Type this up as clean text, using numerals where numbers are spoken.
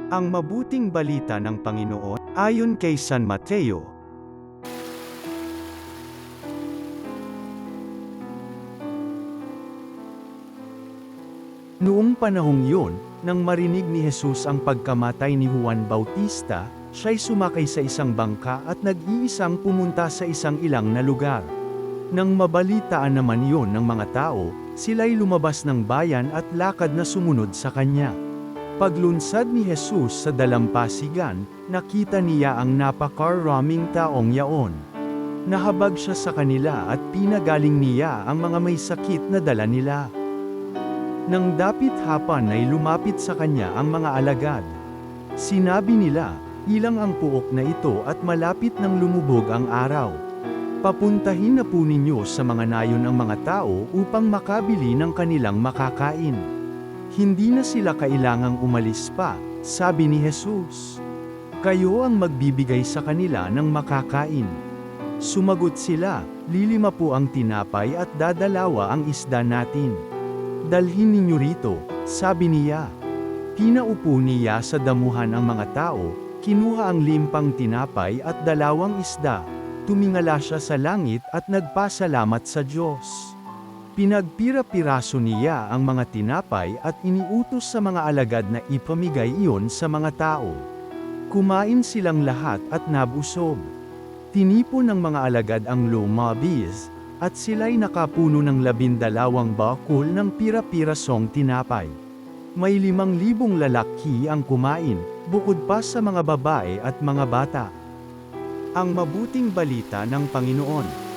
Ang mabuting balita ng Panginoon, ayon kay San Mateo. Noong panahong yun, nang marinig ni Jesus ang pagkamatay ni Juan Bautista, siya'y sumakay sa isang bangka at nag-iisang pumunta sa isang ilang na lugar. Nang mabalitaan naman yon ng mga tao, sila'y lumabas ng bayan at lakad na sumunod sa kanya. Paglunsad ni Jesus sa dalampasigan, nakita niya ang napakaraming taong yaon. Nahabag siya sa kanila at pinagaling niya ang mga may sakit na dala nila. Nang dapit hapan ay lumapit sa kanya ang mga alagad. Sinabi nila, ilang ang puok na ito at malapit nang lumubog ang araw. Papuntahin na po ninyo sa mga nayon ang mga tao upang makabili ng kanilang makakain. Hindi na sila kailangang umalis pa, sabi ni Jesus. Kayo ang magbibigay sa kanila ng makakain. Sumagot sila, 5 po ang tinapay at 2 ang isda natin. Dalhin ninyo rito, sabi niya. Pinaupo niya sa damuhan ang mga tao, kinuha ang 5 tinapay at 2 isda, tumingala siya sa langit at nagpasalamat sa Diyos. Pinagpira-piraso niya ang mga tinapay at iniutos sa mga alagad na ipamigay iyon sa mga tao. Kumain silang lahat at nabusog. Tinipon ng mga alagad ang lumabis, at sila'y nakapuno ng 12 bakul ng pira-pirasong tinapay. May 5,000 lalaki ang kumain, bukod pa sa mga babae at mga bata. Ang mabuting balita ng Panginoon.